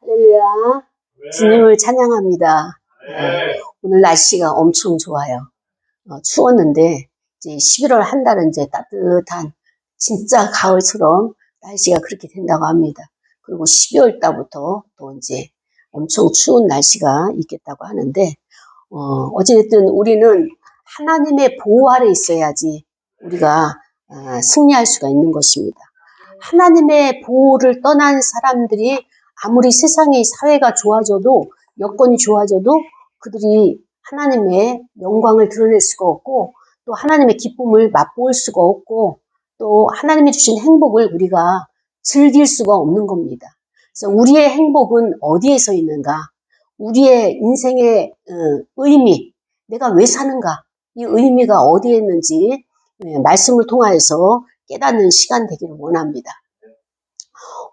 할렐루야. 주님을 찬양합니다. 오늘 날씨가 엄청 좋아요. 추웠는데 이제 11월 한 달은 이제 따뜻한 진짜 가을처럼 날씨가 그렇게 된다고 합니다. 그리고 12월 달부터 또 이제 엄청 추운 날씨가 있겠다고 하는데 어쨌든 우리는 하나님의 보호 아래 있어야지 우리가 승리할 수가 있는 것입니다. 하나님의 보호를 떠난 사람들이 아무리 세상의 사회가 좋아져도 여건이 좋아져도 그들이 하나님의 영광을 드러낼 수가 없고 또 하나님의 기쁨을 맛볼 수가 없고 또 하나님이 주신 행복을 우리가 즐길 수가 없는 겁니다. 그래서 우리의 행복은 어디에서 있는가? 우리의 인생의 의미, 내가 왜 사는가? 이 의미가 어디에 있는지 말씀을 통하여서 깨닫는 시간 되기를 원합니다.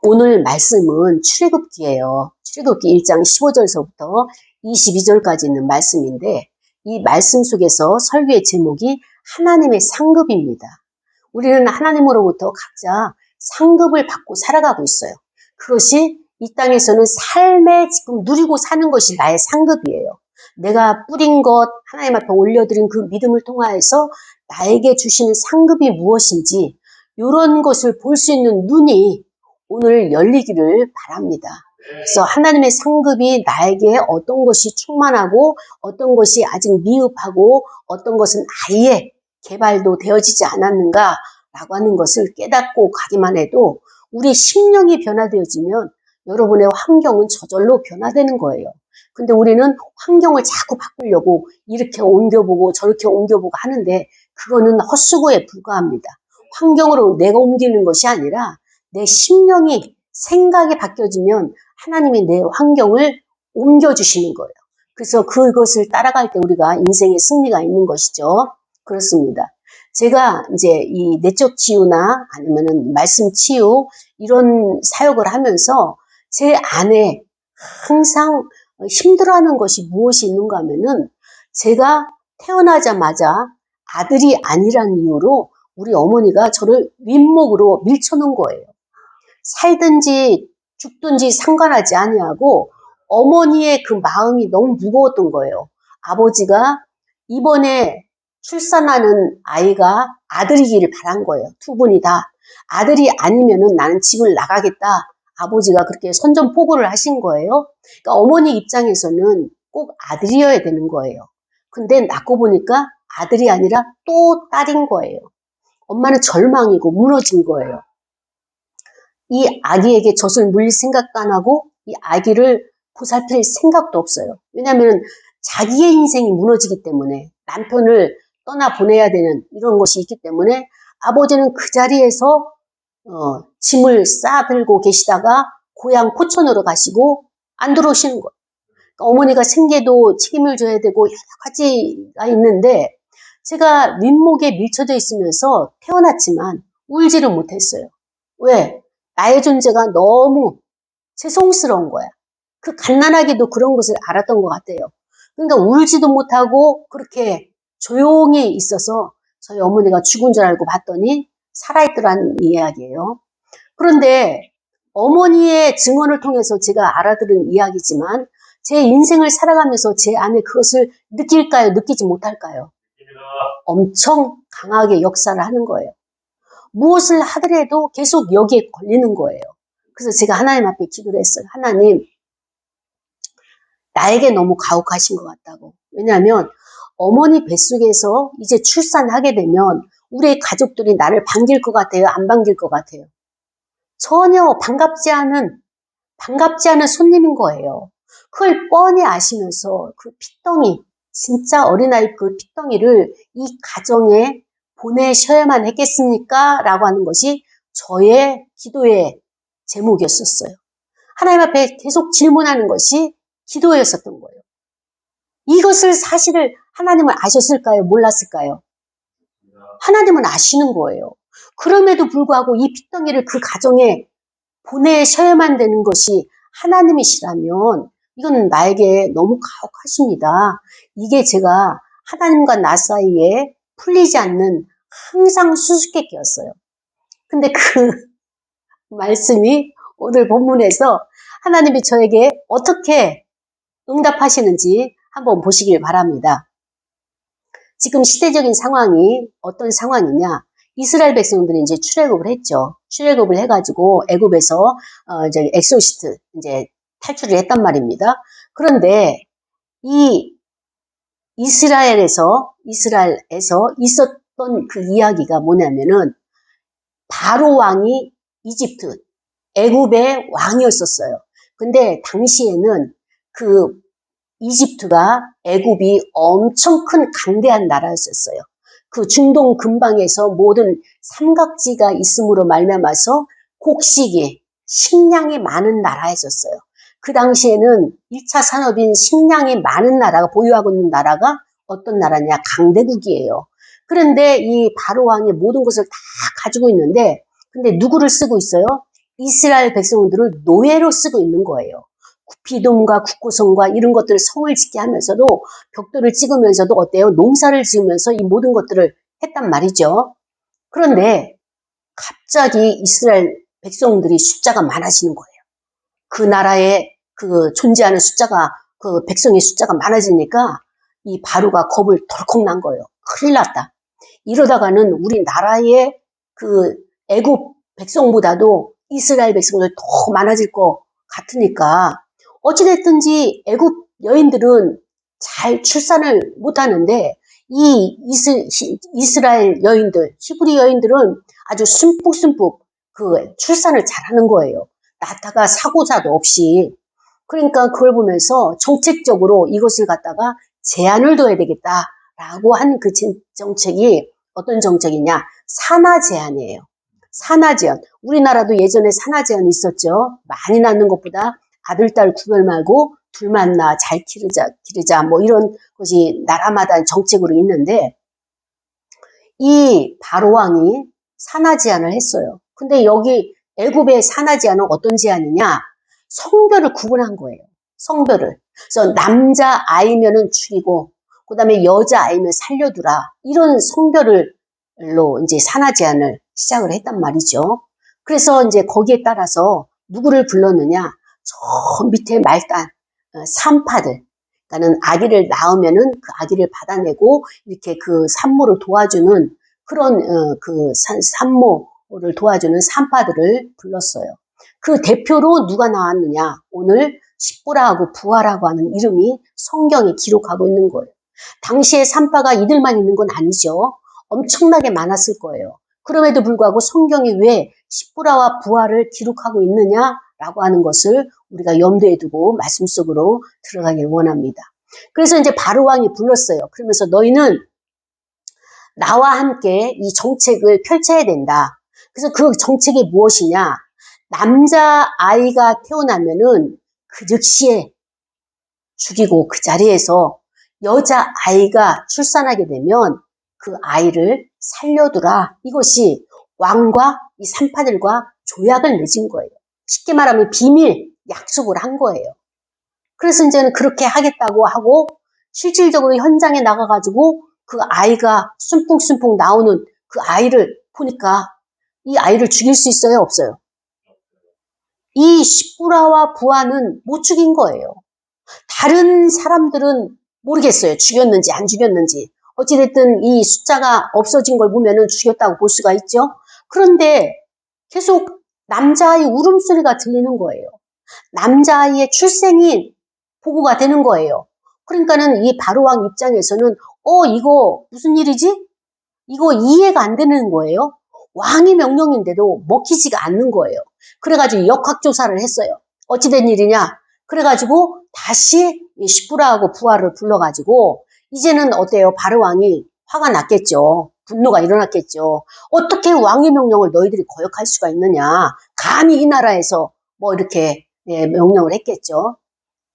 오늘 말씀은 출애굽기예요. 출애굽기 1장 15절서부터 22절까지 있는 말씀인데 이 말씀 속에서 설교의 제목이 하나님의 상급입니다. 우리는 하나님으로부터 각자 상급을 받고 살아가고 있어요. 그것이 이 땅에서는 삶에 지금 누리고 사는 것이 나의 상급이에요. 내가 뿌린 것, 하나님 앞에 올려드린 그 믿음을 통하여서 나에게 주시는 상급이 무엇인지 이런 것을 볼 수 있는 눈이 오늘 열리기를 바랍니다. 그래서 하나님의 상급이 나에게 어떤 것이 충만하고 어떤 것이 아직 미흡하고 어떤 것은 아예 개발도 되어지지 않았는가라고 하는 것을 깨닫고 가기만 해도 우리 심령이 변화되어지면 여러분의 환경은 저절로 변화되는 거예요. 근데 우리는 환경을 자꾸 바꾸려고 이렇게 옮겨보고 저렇게 옮겨보고 하는데 그거는 헛수고에 불과합니다. 환경으로 내가 옮기는 것이 아니라 내 심령이 생각이 바뀌어지면 하나님이 내 환경을 옮겨주시는 거예요. 그래서 그것을 따라갈 때 우리가 인생의 승리가 있는 것이죠. 그렇습니다. 제가 이제 이 내적 치유나 아니면은 말씀 치유 이런 사역을 하면서 제 안에 항상 힘들어하는 것이 무엇이 있는가 하면은 제가 태어나자마자 아들이 아니란 이유로 우리 어머니가 저를 윗목으로 밀쳐놓은 거예요. 살든지 죽든지 상관하지 아니하고 어머니의 그 마음이 너무 무거웠던 거예요. 아버지가 이번에 출산하는 아이가 아들이기를 바란 거예요. 두 분이 다. 아들이 아니면은 나는 집을 나가겠다. 아버지가 그렇게 선전포고를 하신 거예요. 그러니까 어머니 입장에서는 꼭 아들이어야 되는 거예요. 근데 낳고 보니까 아들이 아니라 또 딸인 거예요. 엄마는 절망이고 무너진 거예요. 이 아기에게 젖을 물릴 생각도 안 하고 이 아기를 보살필 생각도 없어요. 왜냐하면 자기의 인생이 무너지기 때문에 남편을 떠나보내야 되는 이런 것이 있기 때문에 아버지는 그 자리에서 짐을 싸들고 계시다가 고향 포천으로 가시고 안 들어오시는 거예요. 그러니까 어머니가 생계도 책임을 져야 되고 여러 가지가 있는데 제가 윗목에 밀쳐져 있으면서 태어났지만 울지를 못했어요. 왜? 나의 존재가 너무 죄송스러운 거야. 그 갓난아기도 그런 것을 알았던 것 같아요. 그러니까 울지도 못하고 그렇게 조용히 있어서 저희 어머니가 죽은 줄 알고 봤더니 살아있더라는 이야기예요. 그런데 어머니의 증언을 통해서 제가 알아들은 이야기지만 제 인생을 살아가면서 제 안에 그것을 느낄까요? 느끼지 못할까요? 엄청 강하게 역사를 하는 거예요. 무엇을 하더라도 계속 여기에 걸리는 거예요. 그래서 제가 하나님 앞에 기도를 했어요. 하나님, 나에게 너무 가혹하신 것 같다고. 왜냐하면 어머니 뱃속에서 이제 출산하게 되면 우리의 가족들이 나를 반길 것 같아요? 안 반길 것 같아요? 전혀 반갑지 않은 손님인 거예요. 그걸 뻔히 아시면서 그 핏덩이, 진짜 어린아이 그 핏덩이를 이 가정에 보내셔야만 했겠습니까? 라고 하는 것이 저의 기도의 제목이었었어요. 하나님 앞에 계속 질문하는 것이 기도였었던 거예요. 이것을 사실을 하나님은 아셨을까요? 몰랐을까요? 하나님은 아시는 거예요. 그럼에도 불구하고 이 핏덩이를 그 가정에 보내셔야만 되는 것이 하나님이시라면 이건 나에게 너무 가혹하십니다. 이게 제가 하나님과 나 사이에 풀리지 않는 항상 수수께끼였어요. 근데 그 말씀이 오늘 본문에서 하나님이 저에게 어떻게 응답하시는지 한번 보시길 바랍니다. 지금 시대적인 상황이 어떤 상황이냐? 이스라엘 백성들이 이제 출애굽을 했죠. 출애굽을 해가지고 애굽에서 이제 엑소시트 이제 탈출을 했단 말입니다. 그런데 이 이스라엘에서 있었던 그 이야기가 뭐냐면은 바로 왕이 이집트 애굽의 왕이었었어요. 근데 당시에는 그 이집트가 애굽이 엄청 큰 강대한 나라였었어요. 그 중동 근방에서 모든 삼각지가 있음으로 말미암아서 곡식이 식량이 많은 나라였었어요. 그 당시에는 1차 산업인 식량이 많은 나라가 보유하고 있는 나라가 어떤 나라냐? 강대국이에요. 그런데 이 바로 왕이 모든 것을 다 가지고 있는데 근데 누구를 쓰고 있어요? 이스라엘 백성들을 노예로 쓰고 있는 거예요. 비돔과 국고성과 이런 것들을 성을 짓게 하면서도 벽돌을 찍으면서도 어때요? 농사를 지으면서 이 모든 것들을 했단 말이죠. 그런데 갑자기 이스라엘 백성들이 숫자가 많아지는 거예요. 그 나라에 그 존재하는 숫자가 그 백성의 숫자가 많아지니까 이 바로가 겁을 덜컥 난 거예요. 큰일 났다. 이러다가는 우리 나라의 그 애굽 백성보다도 이스라엘 백성들이 더 많아질 것 같으니까 어찌됐든지 애굽 여인들은 잘 출산을 못하는데 이 이스라엘 여인들, 히브리 여인들은 아주 숨푹숨푹 그 출산을 잘하는 거예요. 낳다가 사고사도 없이. 그러니까 그걸 보면서 정책적으로 이것을 갖다가 제한을 둬야 되겠다라고 한 그 정책이 어떤 정책이냐? 산하 제한이에요. 산하 제한. 우리나라도 예전에 산하 제한이 있었죠. 많이 낳는 것보다 아들, 딸 구별 말고 둘만 낳아 잘 기르자 뭐 이런 것이 나라마다 정책으로 있는데 이 바로 왕이 산하 제한을 했어요. 근데 여기 애굽의 산하 제한은 어떤 제한이냐? 성별을 구분한 거예요. 성별을. 그래서 남자 아이면은 죽이고 그다음에 여자 아이면 살려두라. 이런 성별로 이제 산하 제한을 시작을 했단 말이죠. 그래서 이제 거기에 따라서 누구를 불렀느냐? 저 밑에 말단 산파들. 그러니까는 아기를 낳으면은 그 아기를 받아내고 이렇게 그 산모를 도와주는 그런 그 산모를 도와주는 산파들을 불렀어요. 그 대표로 누가 나왔느냐? 오늘 십부라하고 부하라고 하는 이름이 성경에 기록하고 있는 거예요. 당시에 산파가 이들만 있는 건 아니죠. 엄청나게 많았을 거예요. 그럼에도 불구하고 성경이 왜 십부라와 부하를 기록하고 있느냐라고 하는 것을 우리가 염두에 두고 말씀 속으로 들어가길 원합니다. 그래서 이제 바로 왕이 불렀어요. 그러면서 너희는 나와 함께 이 정책을 펼쳐야 된다. 그래서 그 정책이 무엇이냐? 남자 아이가 태어나면은 그 즉시에 죽이고 그 자리에서 여자 아이가 출산하게 되면 그 아이를 살려두라. 이것이 왕과 이 산파들과 조약을 맺은 거예요. 쉽게 말하면 비밀 약속을 한 거예요. 그래서 이제는 그렇게 하겠다고 하고 실질적으로 현장에 나가가지고 그 아이가 숨풍숨풍 나오는 그 아이를 보니까 이 아이를 죽일 수 있어요? 없어요? 이 십부라와 부하는 못 죽인 거예요. 다른 사람들은 모르겠어요. 죽였는지 안 죽였는지. 어찌됐든 이 숫자가 없어진 걸 보면은 죽였다고 볼 수가 있죠. 그런데 계속 남자아이 울음소리가 들리는 거예요. 남자아이의 출생이 보고가 되는 거예요. 그러니까는 이 바로왕 입장에서는 이거 무슨 일이지? 이거 이해가 안 되는 거예요. 왕의 명령인데도 먹히지가 않는 거예요. 그래가지고 역학조사를 했어요. 어찌된 일이냐? 그래가지고 다시 십부라하고 부하를 불러가지고 이제는 어때요? 바로왕이 화가 났겠죠. 분노가 일어났겠죠. 어떻게 왕의 명령을 너희들이 거역할 수가 있느냐? 감히 이 나라에서 뭐 이렇게 명령을 했겠죠.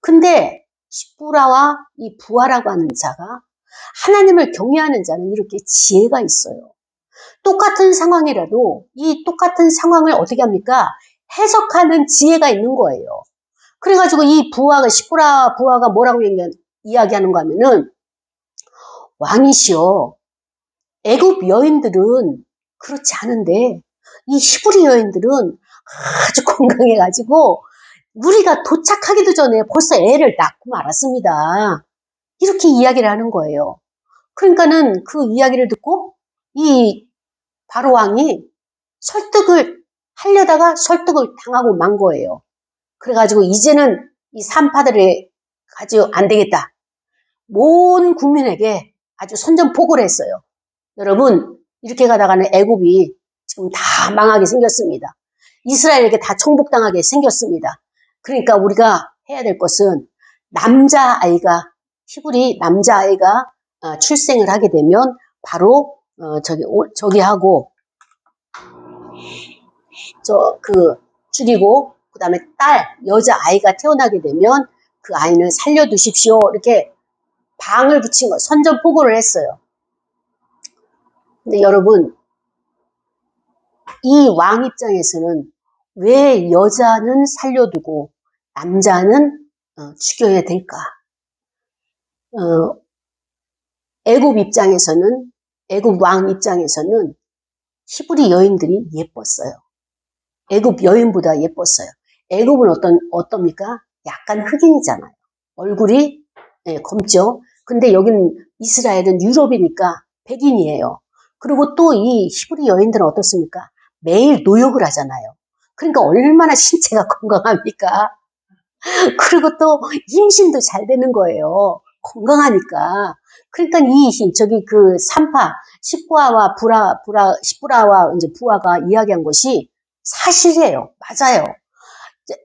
근데 십부라와 이 부하라고 하는 자가 하나님을 경외하는 자는 이렇게 지혜가 있어요. 똑같은 상황이라도 이 똑같은 상황을 어떻게 합니까? 해석하는 지혜가 있는 거예요. 그래가지고 이 부하가 십부라 부하가 뭐라고 이야기하는가 하면은 왕이시여 애굽 여인들은 그렇지 않은데 이 히브리 여인들은 아주 건강해가지고 우리가 도착하기도 전에 벌써 애를 낳고 말았습니다. 이렇게 이야기를 하는 거예요. 그러니까는 그 이야기를 듣고 이 바로 왕이 설득을 하려다가 설득을 당하고 만 거예요. 그래가지고 이제는 이 산파들이 가지고 안 되겠다. 온 국민에게 아주 선전포고를 했어요. 여러분, 이렇게 가다가는 애굽이 지금 다 망하게 생겼습니다. 이스라엘에게 다 정복당하게 생겼습니다. 그러니까 우리가 해야 될 것은 남자아이가, 히브리 남자아이가 출생을 하게 되면 바로 저기 하고 죽이고 그 다음에 여자아이가 태어나게 되면 그 아이는 살려두십시오. 이렇게 방을 붙인 거, 선전포고를 했어요. 근데 여러분, 이 왕 입장에서는 왜 여자는 살려두고 남자는 죽여야 될까? 애굽 입장에서는, 애굽 왕 입장에서는 히브리 여인들이 예뻤어요. 애굽 여인보다 예뻤어요. 애굽은 어떻습니까? 약간 흑인이잖아요. 얼굴이 검죠. 근데 여기는 이스라엘은 유럽이니까 백인이에요. 그리고 또 이 히브리 여인들은 어떻습니까? 매일 노역을 하잖아요. 그러니까 얼마나 신체가 건강합니까? 그리고 또 임신도 잘 되는 거예요. 건강하니까. 그러니까 그 산파, 십부라와 이제 부하가 이야기한 것이 사실이에요. 맞아요.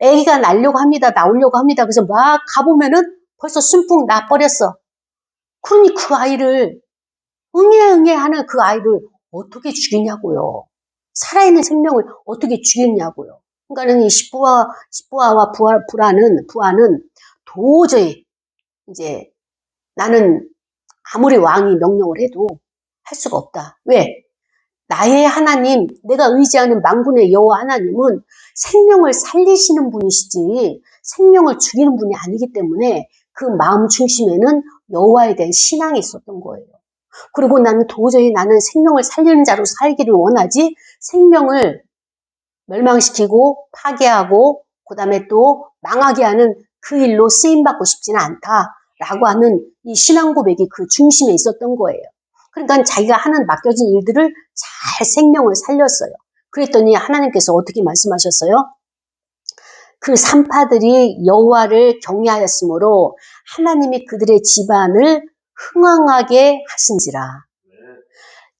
아기가 나오려고 합니다. 그래서 막 가보면은 벌써 순풍 나버렸어. 그러니 그 아이를, 응애 하는 그 아이를 어떻게 죽이냐고요. 살아있는 생명을 어떻게 죽였냐고요. 그러니까는 이 십부아와 부하는 도저히 이제 나는 아무리 왕이 명령을 해도 할 수가 없다. 왜? 나의 하나님, 내가 의지하는 만군의 여호와 하나님은 생명을 살리시는 분이시지 생명을 죽이는 분이 아니기 때문에 그 마음 중심에는 여호와에 대한 신앙이 있었던 거예요. 그리고 나는 생명을 살리는 자로 살기를 원하지 생명을 멸망시키고 파괴하고 그 다음에 또 망하게 하는 그 일로 쓰임받고 싶지는 않다라고 하는 이 신앙 고백이 그 중심에 있었던 거예요. 그러니까 자기가 하는 맡겨진 일들을 잘 생명을 살렸어요. 그랬더니 하나님께서 어떻게 말씀하셨어요? 그 산파들이 여호와를 경외하였으므로 하나님이 그들의 집안을 흥왕하게 하신지라.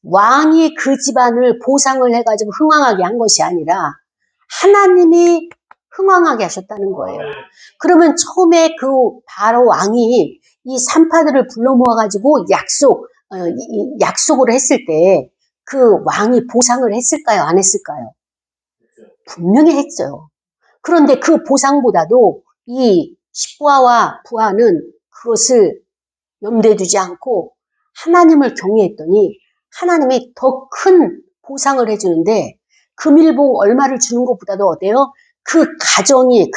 왕이 그 집안을 보상을 해가지고 흥왕하게 한 것이 아니라 하나님이 흥왕하게 하셨다는 거예요. 그러면 처음에 그 바로 왕이 이 산파들을 불러 모아가지고 약속을 했을 때 그 왕이 보상을 했을까요? 안 했을까요? 분명히 했어요. 그런데 그 보상보다도 이 십부아와 부하는 그것을 염두에 두지 않고 하나님을 경외했더니 하나님이 더 큰 보상을 해주는데 금일봉 얼마를 주는 것보다도 어때요? 그 가족이,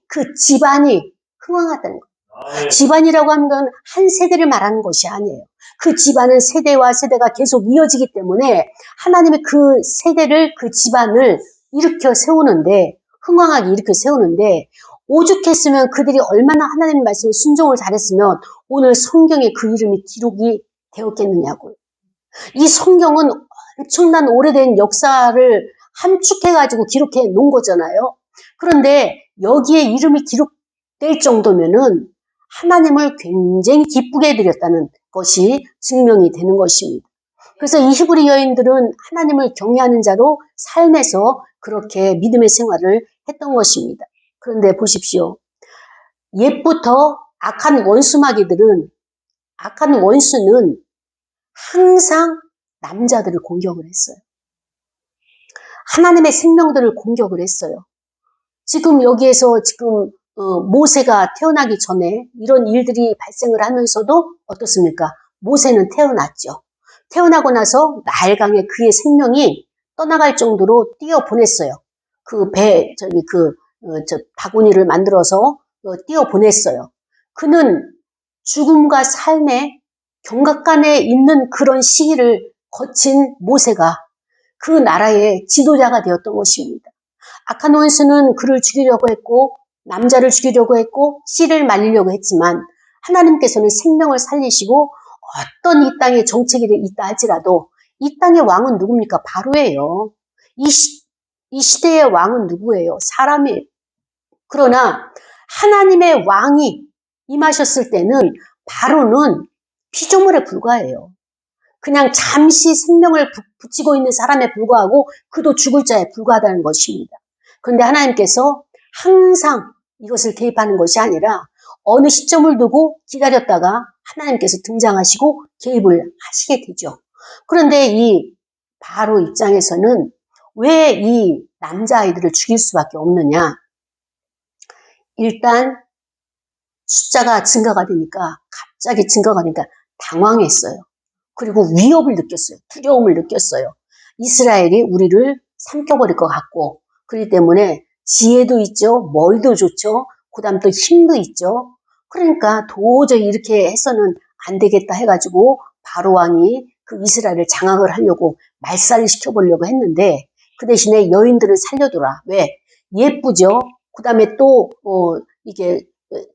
그 집안이 흥왕하다는 거예요. 집안이라고 하는 건 한 세대를 말하는 것이 아니에요. 그 집안은 세대와 세대가 계속 이어지기 때문에 하나님이 그 세대를, 그 집안을 일으켜 세우는데, 흥왕하게 일으켜 세우는데, 오죽했으면 그들이 얼마나 하나님의 말씀에 순종을 잘했으면 오늘 성경에 그 이름이 기록이 되었겠느냐고요. 이 성경은 엄청난 오래된 역사를 함축해가지고 기록해 놓은 거잖아요. 그런데 여기에 이름이 기록될 정도면은 하나님을 굉장히 기쁘게 해드렸다는 것이 증명이 되는 것입니다. 그래서 이 히브리 여인들은 하나님을 경외하는 자로 삶에서 그렇게 믿음의 생활을 했던 것입니다. 그런데 보십시오. 옛부터 악한 원수는 항상 남자들을 공격을 했어요. 하나님의 생명들을 공격을 했어요. 지금 여기에서 모세가 태어나기 전에 이런 일들이 발생을 하면서도 어떻습니까? 모세는 태어났죠. 태어나고 나서 나일강에 그의 생명이 떠나갈 정도로 띄어보냈어요. 바구니를 만들어서 띄어보냈어요. 그는 죽음과 삶의 경각간에 있는 그런 시기를 거친 모세가 그 나라의 지도자가 되었던 것입니다. 악한 원수는 그를 죽이려고 했고 남자를 죽이려고 했고 씨를 말리려고 했지만 하나님께서는 생명을 살리시고 어떤 이 땅에 정책이 있다 할지라도 이 땅의 왕은 누굽니까? 바로예요. 이 시대의 왕은 누구예요? 사람이에요. 그러나 하나님의 왕이 임하셨을 때는 바로는 피조물에 불과해요. 그냥 잠시 생명을 붙이고 있는 사람에 불과하고 그도 죽을 자에 불과하다는 것입니다. 그런데 하나님께서 항상 이것을 개입하는 것이 아니라 어느 시점을 두고 기다렸다가 하나님께서 등장하시고 개입을 하시게 되죠. 그런데 이 바로 입장에서는 왜 이 남자아이들을 죽일 수밖에 없느냐? 일단 숫자가 증가가 되니까 갑자기 증가가 되니까 당황했어요. 그리고 위협을 느꼈어요. 두려움을 느꼈어요. 이스라엘이 우리를 삼켜버릴 것 같고 그렇기 때문에 지혜도 있죠. 머리도 좋죠. 그 다음 또 힘도 있죠. 그러니까 도저히 이렇게 해서는 안 되겠다 해가지고 바로 왕이 그 이스라엘을 장악을 하려고 말살을 시켜보려고 했는데 그 대신에 여인들을 살려둬라. 왜? 예쁘죠. 그 다음에 또 이게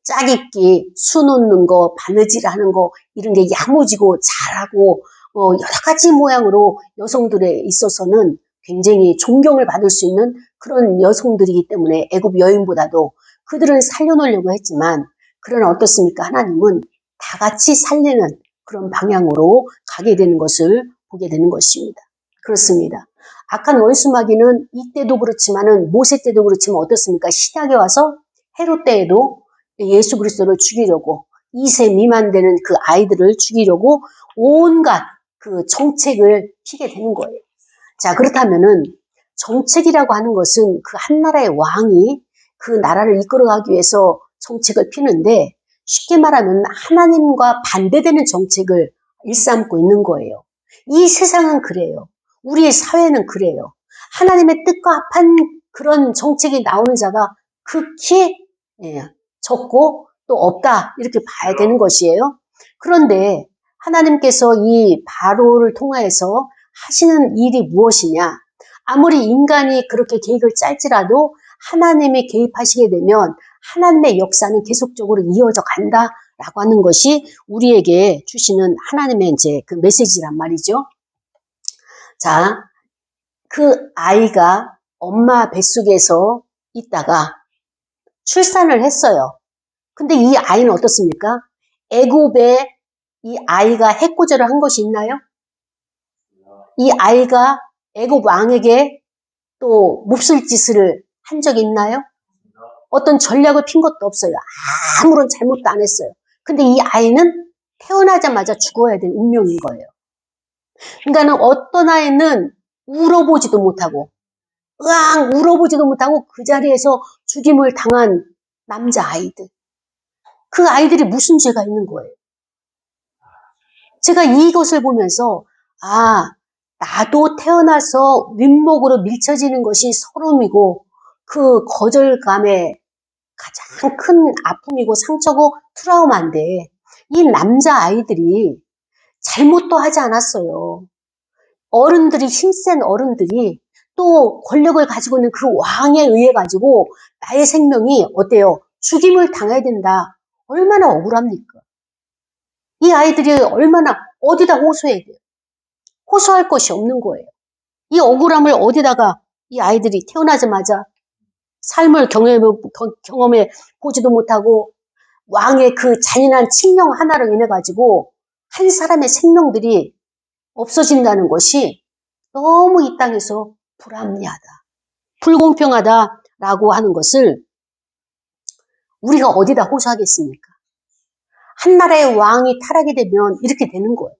짝 입기, 수 놓는 거, 바느질 하는 거 이런 게 야무지고 잘하고 여러 가지 모양으로 여성들에 있어서는 굉장히 존경을 받을 수 있는 그런 여성들이기 때문에 애굽 여인보다도 그들은 살려놓으려고 했지만 그러나 어떻습니까? 하나님은 다 같이 살리는 그런 방향으로 가게 되는 것을 보게 되는 것입니다. 그렇습니다. 악한 원수마귀는 이때도 그렇지만은 모세 때도 그렇지만 어떻습니까? 신약에 와서 헤롯 때에도 예수 그리스도를 죽이려고 2세 미만 되는 그 아이들을 죽이려고 온갖 그 정책을 피게 되는 거예요. 자, 그렇다면은 정책이라고 하는 것은 그 한 나라의 왕이 그 나라를 이끌어가기 위해서 정책을 피는데 쉽게 말하면 하나님과 반대되는 정책을 일삼고 있는 거예요. 이 세상은 그래요. 우리의 사회는 그래요. 하나님의 뜻과 합한 그런 정책이 나오는 자가 극히 적고 또 없다 이렇게 봐야 되는 것이에요. 그런데 하나님께서 이 바로를 통하여서 하시는 일이 무엇이냐? 아무리 인간이 그렇게 계획을 짤지라도 하나님이 개입하시게 되면 하나님의 역사는 계속적으로 이어져 간다라고 하는 것이 우리에게 주시는 하나님의 이제 그 메시지란 말이죠. 자, 그 아이가 엄마 뱃속에서 있다가 출산을 했어요. 근데 이 아이는 어떻습니까? 애굽에 이 아이가 해코지를 한 것이 있나요? 이 아이가 애굽 왕에게 또 몹쓸 짓을 한 적이 있나요? 어떤 전략을 핀 것도 없어요. 아무런 잘못도 안 했어요. 근데 이 아이는 태어나자마자 죽어야 될 운명인 거예요. 그러니까는 어떤 아이는 울어보지도 못하고 으앙 울어보지도 못하고 그 자리에서 죽임을 당한 남자아이들. 그 아이들이 무슨 죄가 있는 거예요? 제가 이것을 보면서 나도 태어나서 윗목으로 밀쳐지는 것이 서름이고 그 거절감의 가장 큰 아픔이고 상처고 트라우마인데 이 남자아이들이 잘못도 하지 않았어요. 어른들이 힘센 어른들이 또 권력을 가지고 있는 그 왕에 의해 가지고 나의 생명이 어때요? 죽임을 당해야 된다. 얼마나 억울합니까? 이 아이들이 얼마나 어디다 호소해야 돼요? 호소할 것이 없는 거예요. 이 억울함을 어디다가 이 아이들이 태어나자마자 삶을 경험해 보지도 못하고 왕의 그 잔인한 칙령 하나로 인해 가지고 한 사람의 생명들이 없어진다는 것이 너무 이 땅에서 불합리하다, 불공평하다라고 하는 것을 우리가 어디다 호소하겠습니까? 한 나라의 왕이 타락이 되면 이렇게 되는 거예요.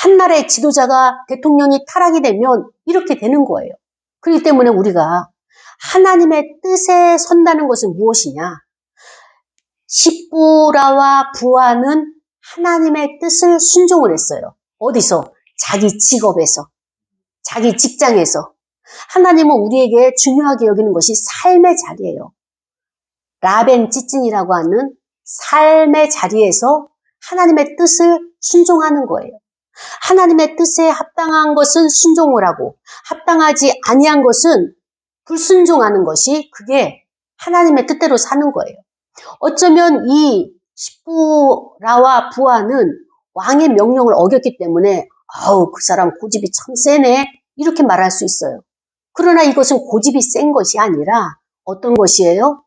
한 나라의 지도자가 대통령이 타락이 되면 이렇게 되는 거예요. 그렇기 때문에 우리가 하나님의 뜻에 선다는 것은 무엇이냐? 십부라와 부하는 하나님의 뜻을 순종을 했어요. 어디서? 자기 직업에서, 자기 직장에서. 하나님은 우리에게 중요하게 여기는 것이 삶의 자리예요. 라벤 찌찐이라고 하는 삶의 자리에서 하나님의 뜻을 순종하는 거예요. 하나님의 뜻에 합당한 것은 순종을 하고 합당하지 아니한 것은 불순종하는 것이 그게 하나님의 뜻대로 사는 거예요. 어쩌면 이 십부라와 부하는 왕의 명령을 어겼기 때문에 아우 그 사람 고집이 참 세네 이렇게 말할 수 있어요. 그러나 이것은 고집이 센 것이 아니라 어떤 것이에요?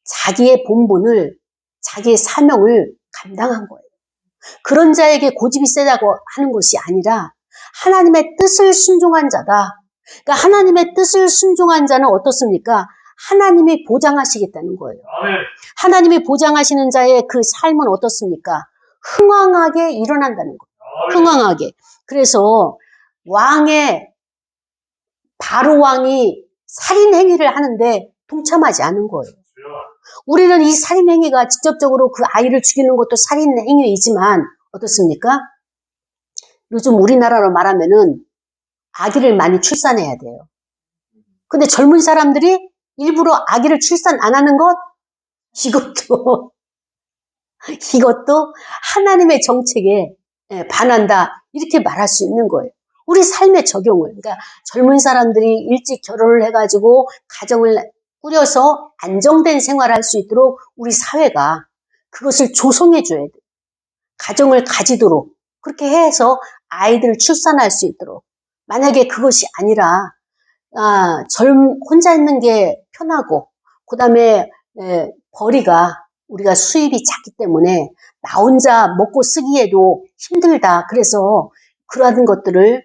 자기의 본분을 자기의 사명을 감당한 거예요. 그런 자에게 고집이 세다고 하는 것이 아니라 하나님의 뜻을 순종한 자다. 그러니까 하나님의 뜻을 순종한 자는 어떻습니까? 하나님이 보장하시겠다는 거예요. 하나님이 보장하시는 자의 그 삶은 어떻습니까? 흥왕하게 일어난다는 거예요. 흥왕하게. 그래서 바로 왕이 살인 행위를 하는데 동참하지 않은 거예요. 우리는 이 살인 행위가 직접적으로 그 아이를 죽이는 것도 살인 행위이지만 어떻습니까? 요즘 우리나라로 말하면은 아기를 많이 출산해야 돼요. 근데 젊은 사람들이 일부러 아기를 출산 안 하는 것? 이것도 하나님의 정책에 반한다. 이렇게 말할 수 있는 거예요. 우리 삶의 적용을. 그러니까 젊은 사람들이 일찍 결혼을 해가지고 가정을 꾸려서 안정된 생활을 할 수 있도록 우리 사회가 그것을 조성해 줘야 돼요. 가정을 가지도록. 그렇게 해서 아이들을 출산할 수 있도록. 만약에 그것이 아니라 혼자 있는 게 편하고 그 다음에 벌이가 우리가 수입이 작기 때문에 나 혼자 먹고 쓰기에도 힘들다. 그래서 그러한 것들을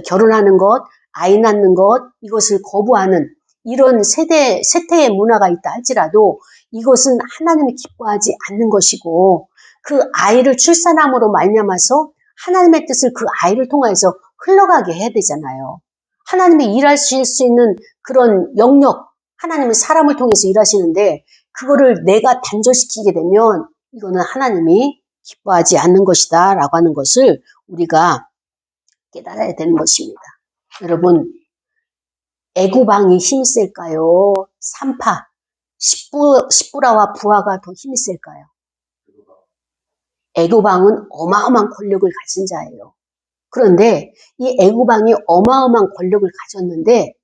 결혼하는 것, 아이 낳는 것 이것을 거부하는 이런 세태의 문화가 있다 할지라도 이것은 하나님이 기뻐하지 않는 것이고 그 아이를 출산함으로 말미암아서 하나님의 뜻을 그 아이를 통해서 흘러가게 해야 되잖아요. 하나님이 일하실 수 있는 그런 영역, 하나님은 사람을 통해서 일하시는데 그거를 내가 단절시키게 되면 이거는 하나님이 기뻐하지 않는 것이다 라고 하는 것을 우리가 깨달아야 되는 것입니다. 여러분, 애굽 왕이 힘이 셀까요? 산파, 십부라와 부하가 더 힘이 셀까요? 애굽 왕은 어마어마한 권력을 가진 자예요. 그런데 이 애굽 왕이 어마어마한 권력을 가졌는데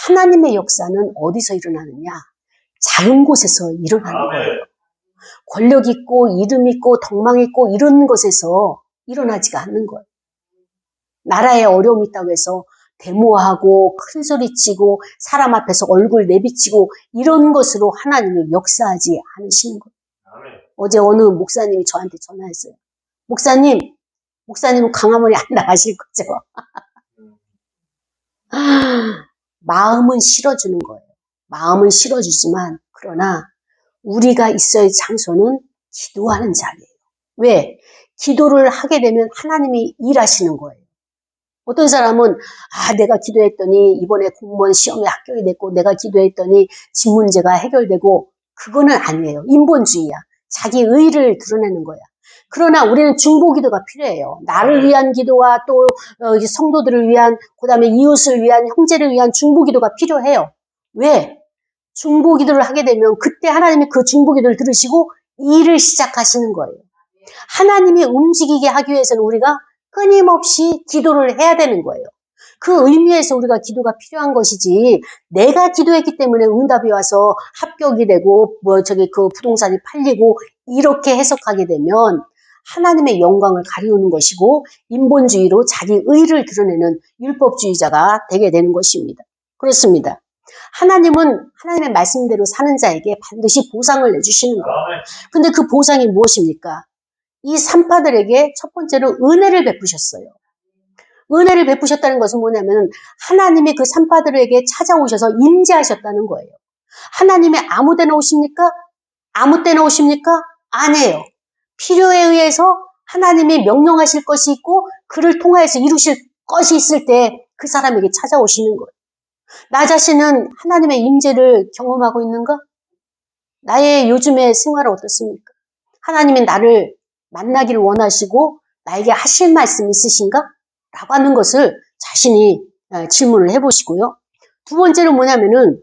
하나님의 역사는 어디서 일어나느냐? 작은 곳에서 일어나는 거예요. 권력 있고 이름 있고 덕망 있고 이런 것에서 일어나지가 않는 거예요. 나라에 어려움이 있다고 해서 데모하고 큰소리치고 사람 앞에서 얼굴 내비치고 이런 것으로 하나님이 역사하지 않으시는 거예요. 어제 어느 목사님이 저한테 전화했어요. 목사님은 강화문에 안 나가실 거죠? 마음은 실어주는 거예요. 마음은 실어주지만 그러나 우리가 있어야 장소는 기도하는 자리예요. 왜? 기도를 하게 되면 하나님이 일하시는 거예요. 어떤 사람은 내가 기도했더니 이번에 공무원 시험에 합격이 됐고 내가 기도했더니 집 문제가 해결되고 그거는 아니에요. 인본주의야. 자기 의의를 드러내는 거야. 그러나 우리는 중보기도가 필요해요. 나를 위한 기도와 또 성도들을 위한 그다음에 이웃을 위한 형제를 위한 중보기도가 필요해요. 왜? 중보기도를 하게 되면 그때 하나님이 그 중보기도를 들으시고 일을 시작하시는 거예요. 하나님이 움직이게 하기 위해서는 우리가 끊임없이 기도를 해야 되는 거예요. 그 의미에서 우리가 기도가 필요한 것이지 내가 기도했기 때문에 응답이 와서 합격이 되고 그 부동산이 팔리고 이렇게 해석하게 되면 하나님의 영광을 가리우는 것이고 인본주의로 자기 의를 드러내는 율법주의자가 되게 되는 것입니다. 그렇습니다. 하나님은 하나님의 말씀대로 사는 자에게 반드시 보상을 내주시는 거예요. 근데 그 보상이 무엇입니까? 이 산파들에게 첫 번째로 은혜를 베푸셨어요. 은혜를 베푸셨다는 것은 뭐냐면 하나님이 그 산파들에게 찾아오셔서 임재하셨다는 거예요. 하나님이 아무 데나 오십니까? 아무 때나 오십니까? 아니에요. 필요에 의해서 하나님이 명령하실 것이 있고 그를 통하여서 이루실 것이 있을 때 그 사람에게 찾아오시는 거예요. 나 자신은 하나님의 임재를 경험하고 있는가? 나의 요즘의 생활은 어떻습니까? 하나님이 나를 만나기를 원하시고 나에게 하실 말씀 있으신가? 라고 하는 것을 자신이 질문을 해보시고요. 두 번째로 뭐냐면은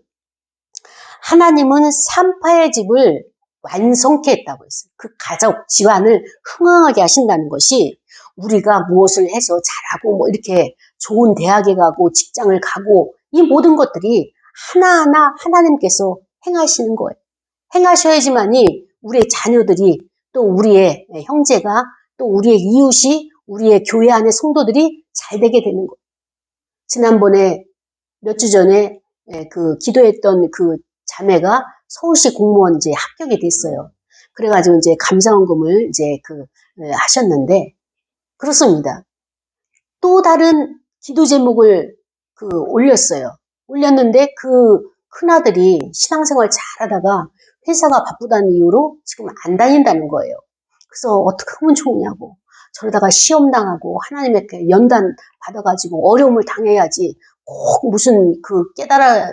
하나님은 산파의 집을 완성케 했다고 했어요. 그 가족, 집안을 흥황하게 하신다는 것이 우리가 무엇을 해서 잘하고 뭐 이렇게 좋은 대학에 가고 직장을 가고 이 모든 것들이 하나하나 하나님께서 행하시는 거예요. 행하셔야지만이 우리의 자녀들이 또 우리의 형제가 또 우리의 이웃이 우리의 교회 안의 성도들이 잘 되게 되는 거예요. 지난번에 몇 주 전에 그 기도했던 그 자매가 서울시 공무원 이제 합격이 됐어요. 그래가지고 이제 감사원금을 이제 하셨는데 그렇습니다. 또 다른 기도 제목을 올렸어요. 올렸는데 그 큰아들이 신앙생활 잘하다가 회사가 바쁘다는 이유로 지금 안 다닌다는 거예요. 그래서 어떻게 하면 좋으냐고. 저러다가 시험 당하고 하나님께 연단 받아가지고 어려움을 당해야지. 꼭 무슨 깨달아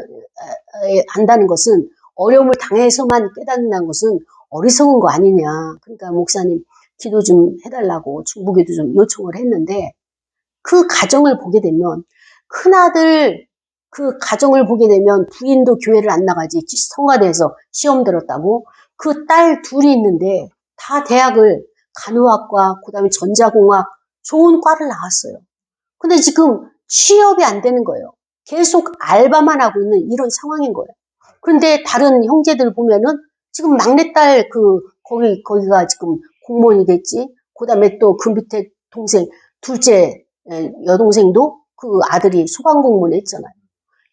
한다는 것은 어려움을 당해서만 깨닫는다는 것은 어리석은 거 아니냐. 그러니까 목사님 기도 좀 해달라고 중보기도 좀 요청을 했는데 그 가정을 보게 되면 큰아들 그 가정을 보게 되면 부인도 교회를 안 나가지 성가대에서 시험 들었다고 그 딸 둘이 있는데 다 대학을 간호학과 그다음에 전자공학 좋은 과를 나왔어요. 근데 지금 취업이 안 되는 거예요. 계속 알바만 하고 있는 이런 상황인 거예요. 그런데 다른 형제들 보면은 지금 막내딸 거기가 지금 공무원이 됐지. 그다음에 또 그 밑에 동생 둘째 여동생도 그 아들이 소방공무원 했잖아요.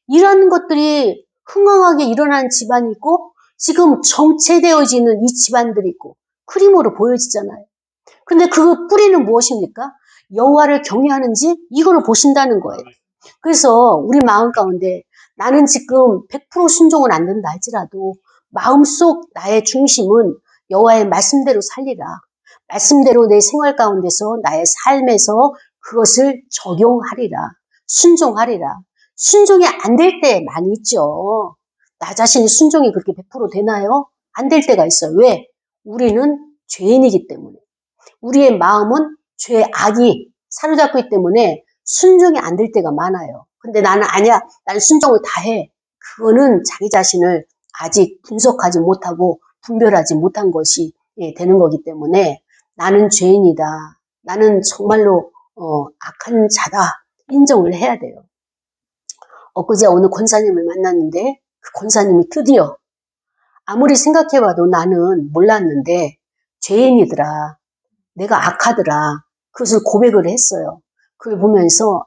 이런 것들이 흥황하게 일어나는 집안이 있고 지금 정체되어지는 이 집안들이 있고 그림으로 보여지잖아요. 근데 그 뿌리는 무엇입니까? 여호와를 경외하는지 이걸 보신다는 거예요. 그래서 우리 마음 가운데 나는 지금 100% 순종은 안 된다 할지라도 마음속 나의 중심은 여호와의 말씀대로 살리라. 말씀대로 내 생활 가운데서 나의 삶에서 그것을 적용하리라. 순종하리라. 순종이 안 될 때 많이 있죠. 나 자신이 순종이 그렇게 100% 되나요? 안 될 때가 있어요. 왜? 우리는 죄인이기 때문에. 우리의 마음은 죄의 악이 사로잡고 있기 때문에 순종이 안 될 때가 많아요. 근데 나는 아니야. 나는 순종을 다 해. 그거는 자기 자신을 아직 분석하지 못하고 분별하지 못한 것이 되는 거기 때문에 나는 죄인이다. 나는 정말로 악한 자다. 인정을 해야 돼요. 엊그제 어느 권사님을 만났는데 그 권사님이 드디어 아무리 생각해봐도 나는 몰랐는데 죄인이더라. 내가 악하더라. 그것을 고백을 했어요. 그걸 보면서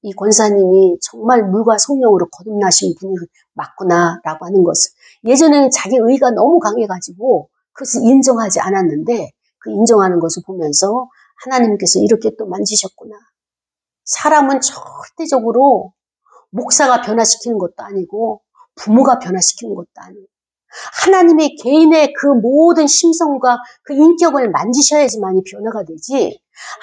이 권사님이 정말 물과 성령으로 거듭나신 분이 맞구나 라고 하는 것을 예전에는 자기 의가 너무 강해가지고 그것을 인정하지 않았는데 그 인정하는 것을 보면서 하나님께서 이렇게 또 만지셨구나. 사람은 절대적으로 목사가 변화시키는 것도 아니고 부모가 변화시키는 것도 아니고 하나님의 개인의 그 모든 심성과 그 인격을 만지셔야지만이 변화가 되지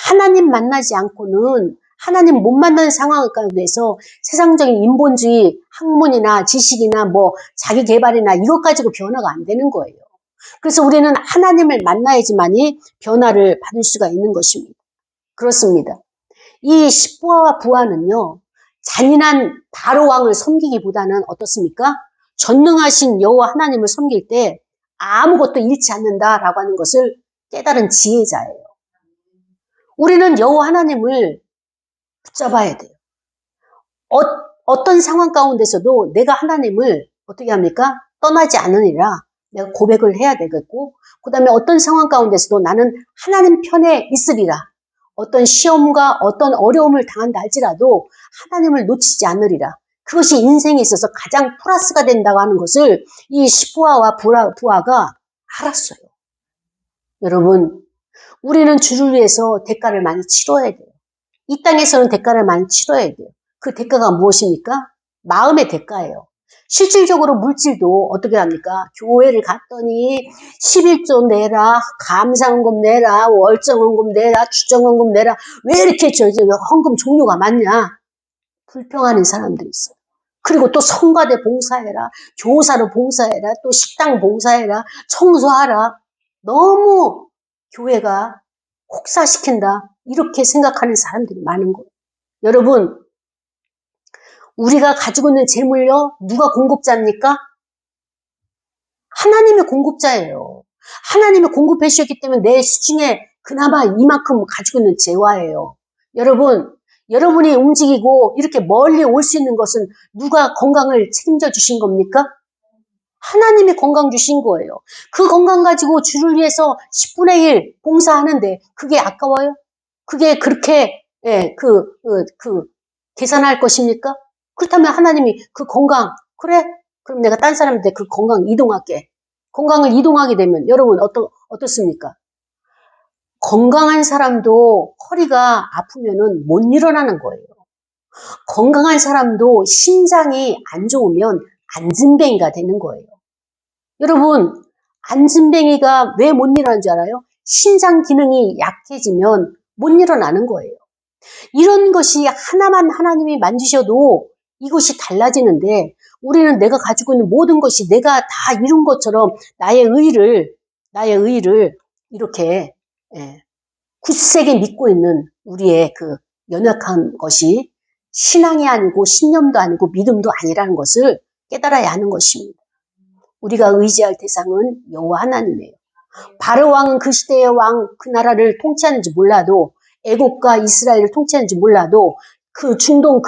하나님 만나지 않고는 하나님 못 만나는 상황 가운데서 세상적인 인본주의 학문이나 지식이나 뭐 자기 개발이나 이것 가지고 변화가 안 되는 거예요. 그래서 우리는 하나님을 만나야지만이 변화를 받을 수가 있는 것입니다. 그렇습니다. 이 십부와 부하는요. 잔인한 바로 왕을 섬기기보다는 어떻습니까? 전능하신 여호와 하나님을 섬길 때 아무것도 잃지 않는다라고 하는 것을 깨달은 지혜자예요. 우리는 여호와 하나님을 붙잡아야 돼요. 어떤 상황 가운데서도 내가 하나님을 어떻게 합니까? 떠나지 않으리라 내가 고백을 해야 되겠고 그 다음에 어떤 상황 가운데서도 나는 하나님 편에 있으리라. 어떤 시험과 어떤 어려움을 당한다 할지라도 하나님을 놓치지 않으리라. 그것이 인생에 있어서 가장 플러스가 된다고 하는 것을 이 십부하와 부하가 알았어요. 여러분, 우리는 주를 위해서 대가를 많이 치러야 돼요. 이 땅에서는 대가를 많이 치러야 돼요. 그 대가가 무엇입니까? 마음의 대가예요. 실질적으로 물질도 어떻게 합니까? 교회를 갔더니 11조 내라, 감사헌금 내라, 월정헌금 내라, 추정헌금 내라. 왜 이렇게 헌금 종류가 많냐? 불평하는 사람들이 있어요. 그리고 또 성가대 봉사해라, 교사로 봉사해라, 또 식당 봉사해라, 청소하라. 너무 교회가 혹사시킨다. 이렇게 생각하는 사람들이 많은 거예요. 여러분, 우리가 가지고 있는 재물요, 누가 공급자입니까? 하나님의 공급자예요. 하나님의 공급해 주셨기 때문에 내 수중에 그나마 이만큼 가지고 있는 재화예요. 여러분, 여러분이 움직이고 이렇게 멀리 올 수 있는 것은 누가 건강을 책임져 주신 겁니까? 하나님이 건강 주신 거예요. 그 건강 가지고 주를 위해서 10분의 1 봉사하는데 그게 아까워요? 그게 그렇게 계산할 것입니까? 그렇다면 하나님이 그 건강, 그래? 그럼 내가 딴 사람한테 그 건강 이동할게. 건강을 이동하게 되면 여러분 어떻습니까? 건강한 사람도 허리가 아프면은 못 일어나는 거예요. 건강한 사람도 심장이 안 좋으면 안진뱅이가 되는 거예요. 여러분, 안진뱅이가 왜 못 일어나는 줄 알아요? 심장 기능이 약해지면 못 일어나는 거예요. 이런 것이 하나만 하나님이 만지셔도 이것이 달라지는데 우리는 내가 가지고 있는 모든 것이 내가 다 이룬 것처럼 나의 의의를 이렇게 굳세게 믿고 있는 우리의 그 연약한 것이 신앙이 아니고 신념도 아니고 믿음도 아니라는 것을 깨달아야 하는 것입니다. 우리가 의지할 대상은 여호와 하나님이에요. 바로 왕은 그 시대의 왕, 그 나라를 통치하는지 몰라도 애국과 이스라엘을 통치하는지 몰라도 그 중동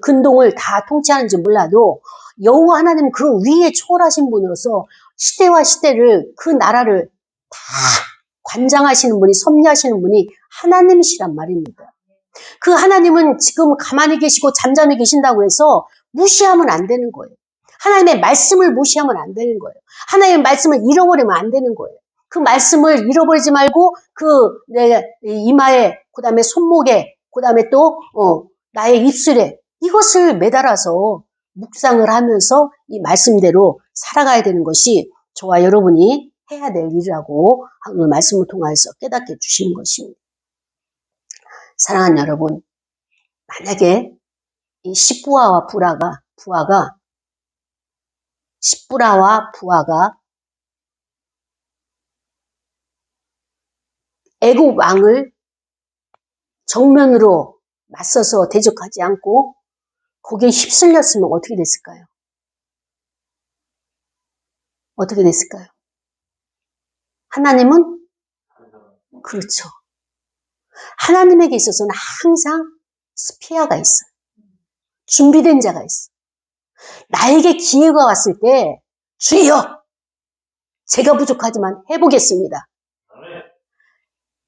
근동을 다 통치하는지 몰라도 여호와 하나님은 그 위에 초월하신 분으로서 시대와 시대를 그 나라를 다 관장하시는 분이 섭리하시는 분이 하나님이시란 말입니다. 그 하나님은 지금 가만히 계시고 잠잠히 계신다고 해서 무시하면 안 되는 거예요. 하나님의 말씀을 무시하면 안 되는 거예요. 하나님의 말씀을 잃어버리면 안 되는 거예요. 그 말씀을 잃어버리지 말고 내 이마에, 그 다음에 손목에, 그 다음에 또 나의 입술에 이것을 매달아서 묵상을 하면서 이 말씀대로 살아가야 되는 것이 저와 여러분이 해야 될 일이라고 오늘 말씀을 통해서 깨닫게 해주시는 것입니다. 사랑하는 여러분, 만약에 이 십부아와 부하가 애굽 왕을 정면으로 맞서서 대적하지 않고 거기에 휩쓸렸으면 어떻게 됐을까요? 어떻게 됐을까요? 하나님은 그렇죠. 하나님에게 있어서는 항상 스피아가 있어요. 준비된 자가 있어요. 나에게 기회가 왔을 때 주여 제가 부족하지만 해보겠습니다.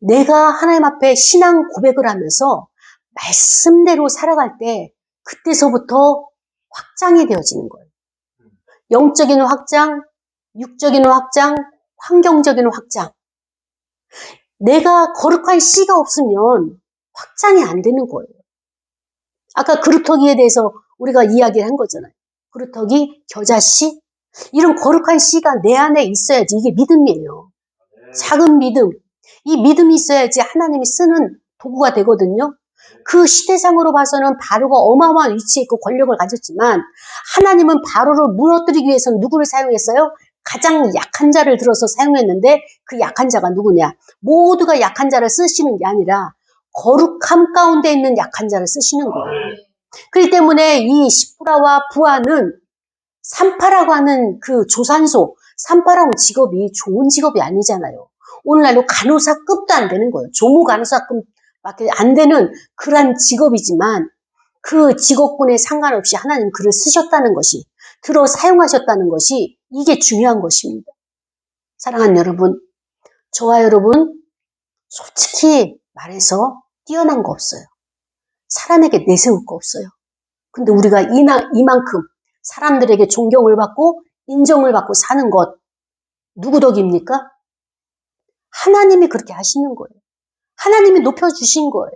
내가 하나님 앞에 신앙 고백을 하면서 말씀대로 살아갈 때 그때서부터 확장이 되어지는 거예요. 영적인 확장, 육적인 확장, 환경적인 확장. 내가 거룩한 씨가 없으면 확장이 안 되는 거예요. 아까 그루터기에 대해서 우리가 이야기를 한 거잖아요. 그루터기, 겨자씨, 이런 거룩한 씨가 내 안에 있어야지 이게 믿음이에요. 작은 믿음. 이 믿음이 있어야지 하나님이 쓰는 도구가 되거든요. 그 시대상으로 봐서는 바로가 어마어마한 위치에 있고 권력을 가졌지만 하나님은 바로를 무너뜨리기 위해서는 누구를 사용했어요? 가장 약한 자를 들어서 사용했는데 그 약한 자가 누구냐? 모두가 약한 자를 쓰시는 게 아니라 거룩함 가운데 있는 약한 자를 쓰시는 거예요. 그렇기 때문에 이 십부라와 부하는 산파라고 하는 그 조산소, 산파라는 직업이 좋은 직업이 아니잖아요. 오늘날로 간호사급도 안 되는 거예요. 조무 간호사급밖에 안 되는 그러한 직업이지만 그 직업군에 상관없이 하나님 그를 쓰셨다는 것이, 들어 사용하셨다는 것이 이게 중요한 것입니다. 사랑하는 여러분, 저와 여러분 솔직히 말해서 뛰어난 거 없어요. 사람에게 내세울 거 없어요. 근데 우리가 이만큼 사람들에게 존경을 받고 인정을 받고 사는 것 누구 덕입니까? 하나님이 그렇게 하시는 거예요. 하나님이 높여주신 거예요.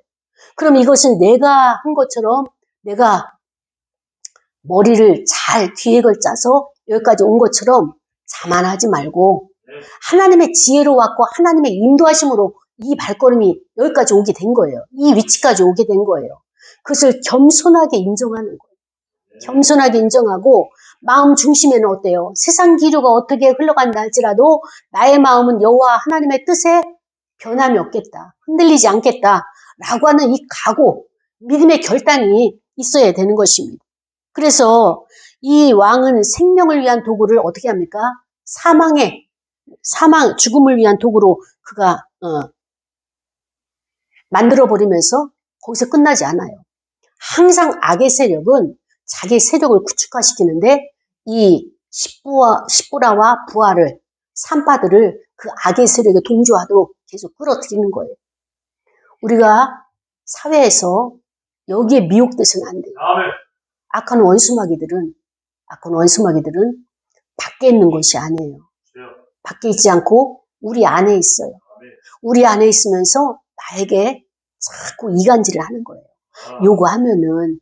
그럼 이것은 내가 한 것처럼 내가 머리를 잘 기획을 짜서 여기까지 온 것처럼 자만하지 말고 하나님의 지혜로 왔고 하나님의 인도하심으로 이 발걸음이 여기까지 오게 된 거예요. 이 위치까지 오게 된 거예요. 그것을 겸손하게 인정하는 거예요. 겸손하게 인정하고 마음 중심에는 어때요? 세상 기류가 어떻게 흘러간다 할지라도 나의 마음은 여호와 하나님의 뜻에 변함이 없겠다. 흔들리지 않겠다. 라고 하는 이 각오, 믿음의 결단이 있어야 되는 것입니다. 그래서 이 왕은 생명을 위한 도구를 어떻게 합니까? 죽음을 위한 도구로 그가 만들어버리면서 거기서 끝나지 않아요. 항상 악의 세력은 자기 세력을 구축화시키는데 이 십부라와 부하를, 산파들을 그 악의 세력에 동조하도록 계속 끌어들이는 거예요. 우리가 사회에서 여기에 미혹돼서는 안 돼요. 악한 원수마귀들은 밖에 있는 것이 아니에요. 밖에 있지 않고 우리 안에 있어요. 우리 안에 있으면서 나에게 자꾸 이간질을 하는 거예요. 요구하면은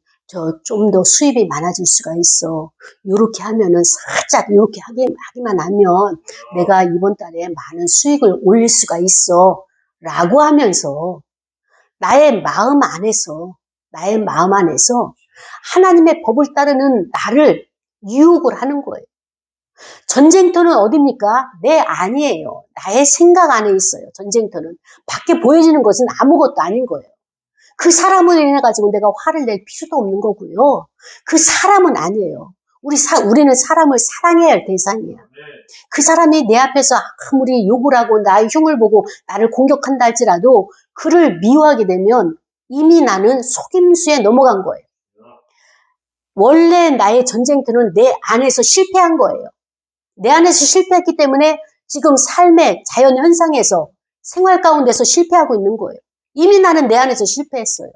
좀 더 수입이 많아질 수가 있어. 요렇게 하면은 살짝 요렇게 하기만 하면 내가 이번 달에 많은 수익을 올릴 수가 있어. 라고 하면서 나의 마음 안에서 하나님의 법을 따르는 나를 유혹을 하는 거예요. 전쟁터는 어딥니까? 내 안이에요. 나의 생각 안에 있어요. 전쟁터는. 밖에 보여지는 것은 아무것도 아닌 거예요. 그 사람을 인해 가지고 내가 화를 낼 필요도 없는 거고요. 그 사람은 아니에요. 우리는 사람을 사랑해야 할 대상이에요. 그 사람이 내 앞에서 아무리 욕을 하고 나의 흉을 보고 나를 공격한다 할지라도 그를 미워하게 되면 이미 나는 속임수에 넘어간 거예요. 원래 나의 전쟁터는 내 안에서 실패한 거예요. 내 안에서 실패했기 때문에 지금 삶의 자연 현상에서 생활 가운데서 실패하고 있는 거예요. 이미 나는 내 안에서 실패했어요.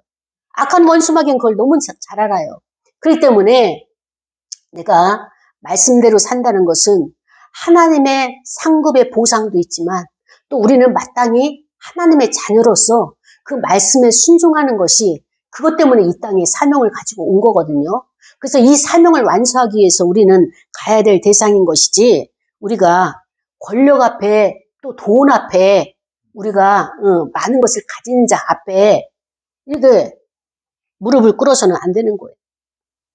악한 원수마귀는 그걸 너무 잘 알아요. 그렇기 때문에 내가 말씀대로 산다는 것은 하나님의 상급의 보상도 있지만 또 우리는 마땅히 하나님의 자녀로서 그 말씀에 순종하는 것이 그것 때문에 이 땅에 사명을 가지고 온 거거든요. 그래서 이 사명을 완수하기 위해서 우리는 가야 될 대상인 것이지 우리가 권력 앞에 또 돈 앞에 우리가 많은 것을 가진 자 앞에 이렇게 무릎을 꿇어서는 안 되는 거예요.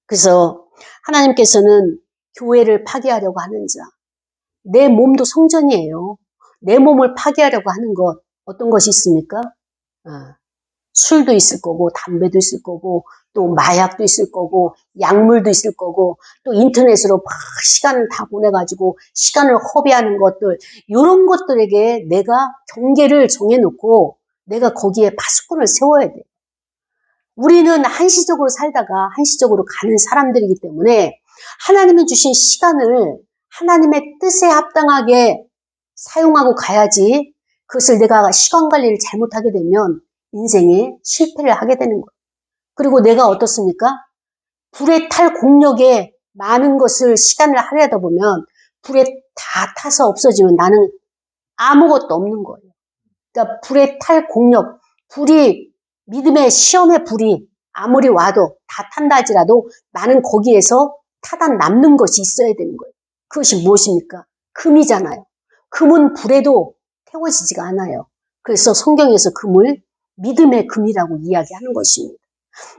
그래서 하나님께서는 교회를 파괴하려고 하는 자, 내 몸도 성전이에요. 내 몸을 파괴하려고 하는 것 어떤 것이 있습니까? 술도 있을 거고 담배도 있을 거고 또 마약도 있을 거고 약물도 있을 거고 또 인터넷으로 막 시간을 다 보내가지고 시간을 허비하는 것들 이런 것들에게 내가 경계를 정해놓고 내가 거기에 파수꾼을 세워야 돼요. 우리는 한시적으로 살다가 한시적으로 가는 사람들이기 때문에 하나님이 주신 시간을 하나님의 뜻에 합당하게 사용하고 가야지 그것을 내가 시간 관리를 잘못하게 되면 인생에 실패를 하게 되는 거예요. 그리고 내가 어떻습니까? 불에 탈 공력에 많은 것을 시간을 하려다 보면 불에 다 타서 없어지면 나는 아무것도 없는 거예요. 그러니까 불에 탈 공력, 믿음의 시험의 불이 아무리 와도 다 탄다 할지라도 나는 거기에서 타다 남는 것이 있어야 되는 거예요. 그것이 무엇입니까? 금이잖아요. 금은 불에도 태워지지가 않아요. 그래서 성경에서 금을 믿음의 금이라고 이야기하는 것입니다.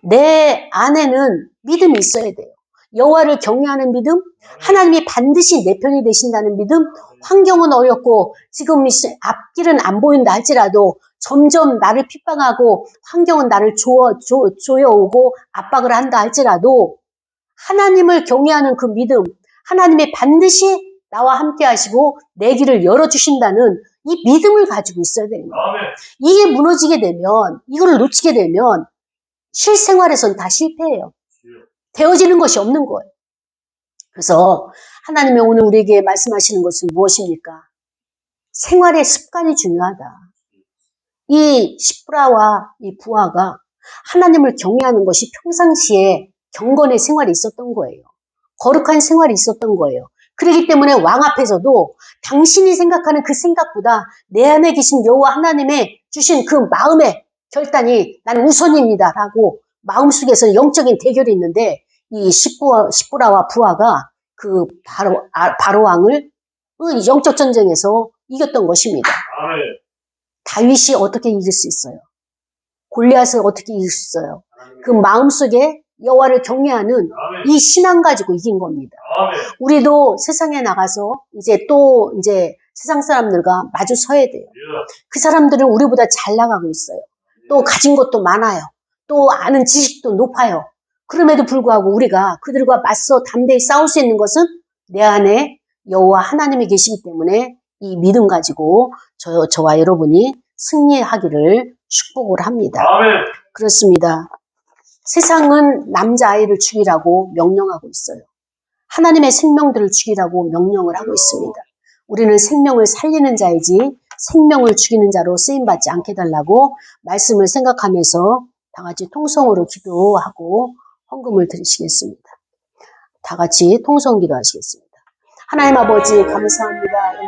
내 안에는 믿음이 있어야 돼요. 여호와를 경외하는 믿음, 하나님이 반드시 내 편이 되신다는 믿음, 환경은 어렵고 지금 앞길은 안 보인다 할지라도 점점 나를 핍박하고 환경은 나를 조여오고 압박을 한다 할지라도 하나님을 경외하는 그 믿음, 하나님이 반드시 나와 함께 하시고 내 길을 열어주신다는 이 믿음을 가지고 있어야 되는 거예요. 이게 무너지게 되면, 이거를 놓치게 되면 실생활에서는 다 실패해요. 되어지는 것이 없는 거예요. 그래서 하나님이 오늘 우리에게 말씀하시는 것은 무엇입니까? 생활의 습관이 중요하다. 이 십부라와 이 부하가 하나님을 경외하는 것이 평상시에 경건의 생활이 있었던 거예요. 거룩한 생활이 있었던 거예요. 그렇기 때문에 왕 앞에서도 당신이 생각하는 그 생각보다 내 안에 계신 여호와 하나님의 주신 그 마음의 결단이 나는 우선입니다 라고 마음속에서 영적인 대결이 있는데 이 십부라와 부하가 그 바로 왕을 영적 전쟁에서 이겼던 것입니다. 다윗이 어떻게 이길 수 있어요? 골리앗을 어떻게 이길 수 있어요? 그 마음속에 여호와를 경외하는 이 신앙 가지고 이긴 겁니다. 우리도 세상에 나가서 이제 세상 사람들과 마주 서야 돼요. 그 사람들은 우리보다 잘 나가고 있어요. 또 가진 것도 많아요. 또 아는 지식도 높아요. 그럼에도 불구하고 우리가 그들과 맞서 담대히 싸울 수 있는 것은 내 안에 여호와 하나님이 계시기 때문에 이 믿음 가지고 저와 여러분이 승리하기를 축복을 합니다. 그렇습니다. 세상은 남자아이를 죽이라고 명령하고 있어요. 하나님의 생명들을 죽이라고 명령을 하고 있습니다. 우리는 생명을 살리는 자이지 생명을 죽이는 자로 쓰임받지 않게 달라고 말씀을 생각하면서 다 같이 통성으로 기도하고 헌금을 드리시겠습니다. 다 같이 통성 기도하시겠습니다. 하나님 아버지 감사합니다.